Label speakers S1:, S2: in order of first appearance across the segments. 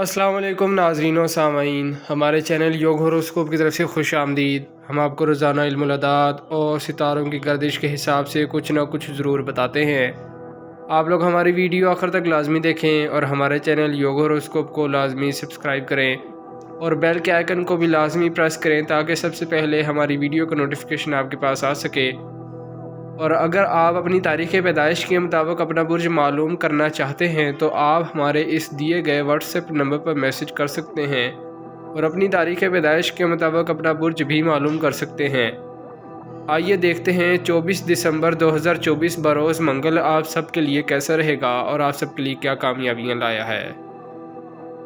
S1: अस्सलाम वालेकुम नाज़रीन व सामाईन, हमारे चैनल योग होरोस्कोप की तरफ से खुश आमदीद। हम आपको रोज़ाना इल्मुल-अदात और सितारों की गर्दिश के हिसाब से कुछ ना कुछ ज़रूर बताते हैं। आप लोग हमारी वीडियो आखिर तक लाजमी देखें और हमारे चैनल योग होरोस्कोप को लाजमी सब्सक्राइब करें और बेल के आइकन को भी लाजमी प्रेस करें ताकि सबसे पहले हमारी वीडियो का नोटिफिकेशन आपके पास आ सके। और अगर आप अपनी तारीख़ पैदाइश के मुताबिक अपना बुर्ज मालूम करना चाहते हैं तो आप हमारे इस दिए गए व्हाट्सएप नंबर पर मैसेज कर सकते हैं और अपनी तारीख़ पैदाइश के मुताबिक अपना बुर्ज भी मालूम कर सकते हैं। आइए देखते हैं 24 दिसंबर 2024 बरोज़ मंगल आप सबके लिए कैसा रहेगा और आप सबके लिए क्या कामयाबियाँ लाया है।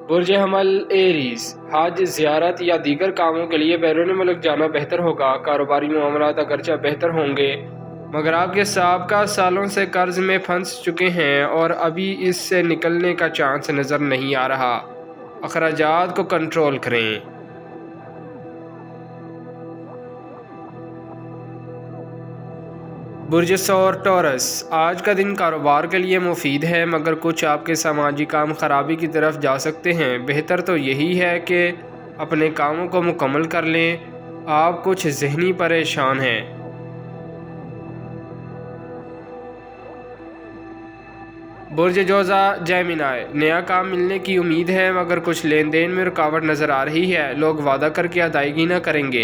S1: बुर्ज हमल एरीज़, हज, ज़ियारत या दीगर कामों के लिए बैरून मुल्क जाना बेहतर होगा। कारोबारी मामलात अगरचे बेहतर होंगे मगर आपके साबका सालों से कर्ज में फंस चुके हैं और अभी इससे निकलने का चांस नज़र नहीं आ रहा। अखराजात को कंट्रोल करें। बुर्ज सौर टॉरस, आज का दिन कारोबार के लिए मुफीद है मगर कुछ आपके सामाजिक काम खराबी की तरफ जा सकते हैं। बेहतर तो यही है कि अपने कामों को मुकम्मल कर लें। आप कुछ ज़हनी परेशान हैं। बुर्ज जोज़ा जेमिनाई, नया काम मिलने की उम्मीद है मगर कुछ लेन देन में रुकावट नज़र आ रही है। लोग वादा करके अदायगी न करेंगे।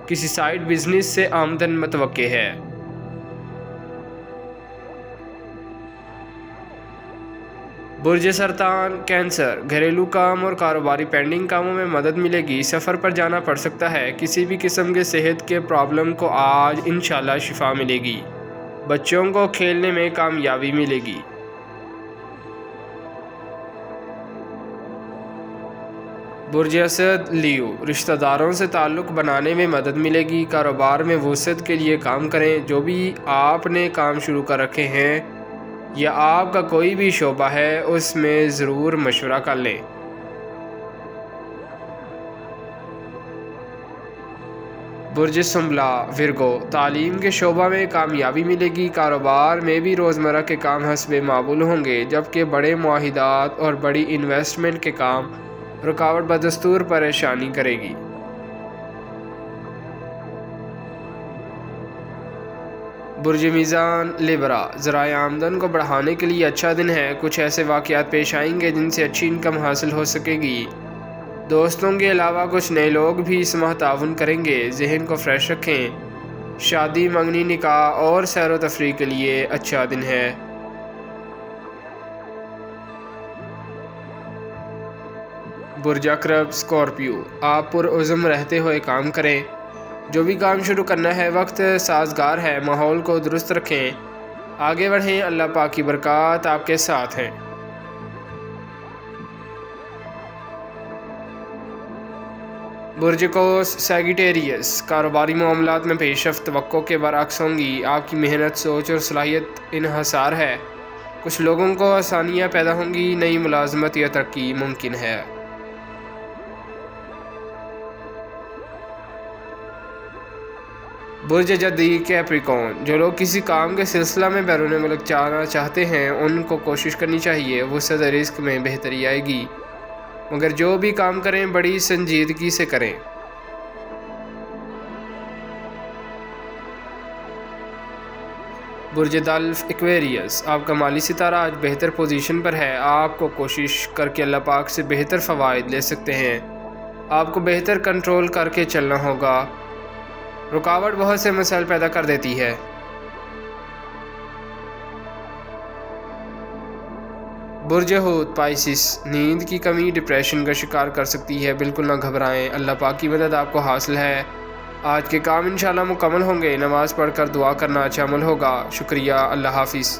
S1: किसी साइड बिजनेस से आमदन मतवक्के है। बुर्ज सरतान कैंसर, घरेलू काम और कारोबारी पेंडिंग कामों में मदद मिलेगी। सफ़र पर जाना पड़ सकता है। किसी भी किस्म के सेहत के प्रॉब्लम को आज इंशाल्लाह शिफा मिलेगी। बच्चों को खेलने में कामयाबी मिलेगी। बुर्ज असद लियो, रिश्तेदारों से ताल्लुक़ बनाने में मदद मिलेगी। कारोबार में वसअत के लिए काम करें। जो भी आपने काम शुरू कर रखे हैं या आपका कोई भी शोबा है उसमें ज़रूर मशवरा कर लें। बुर्ज सुंबला विरगो, तालीम के शोबा में कामयाबी मिलेगी। कारोबार में भी रोज़मर्रा के काम हस्बे मामूल होंगे जबकि बड़े मुआहिदात और बड़ी इन्वेस्टमेंट के काम रुकावट बदस्तूर परेशानी करेगी। बुर्ज मीज़ान लिब्रा, ज़राए आमदन को बढ़ाने के लिए अच्छा दिन है। कुछ ऐसे वाक़यात पेश आएंगे जिनसे अच्छी इनकम हासिल हो सकेगी। दोस्तों के अलावा कुछ नए लोग भी इस माह ताउन करेंगे। जहन को फ्रेश रखें। शादी, मंगनी, निकाह और सैर व तफरीह के लिए अच्छा दिन है। बुर्ज अक़रब स्कॉर्पियो, आप पुरअज़्म रहते हुए काम करें। जो भी काम शुरू करना है वक्त साजगार है। माहौल को दुरुस्त रखें। आगे बढ़ें। अल्लाह पाक की बरकत आपके साथ है। बुर्ज कोस सैगिटेरियस, कारोबारी मामलात में पेशरफ़्त तवक्को के बरअक्स होंगी। आपकी मेहनत, सोच और सलाहियत इन्हसार है। कुछ लोगों को आसानियाँ पैदा होंगी। नई मुलाजमत या तरक्की मुमकिन है। बुर्ज जदी कैप्रिकॉर्न, जो लोग किसी काम के सिलसिला में बैरून मुल्क जाना चाहते हैं उनको कोशिश करनी चाहिए। वसअत रिस्क में बेहतरी आएगी मगर जो भी काम करें बड़ी संजीदगी से करें। बुर्ज दल्फ एक्वेरियस, आपका माली सितारा आज बेहतर पोजीशन पर है। आपको कोशिश करके अल्लाह पाक से बेहतर फ़वाइद ले सकते हैं। आपको बेहतर कंट्रोल करके चलना होगा। रुकावट बहुत से मसाइल पैदा कर देती है। बुर्ज हूत पाइसिस, नींद की कमी डिप्रेशन का शिकार कर सकती है। बिल्कुल ना घबराएं। अल्लाह पाक की मदद आपको हासिल है। आज के काम इंशाल्लाह मुकम्मल होंगे। नमाज़ पढ़कर दुआ करना अच्छा अमल होगा। शुक्रिया। अल्लाह हाफिज़।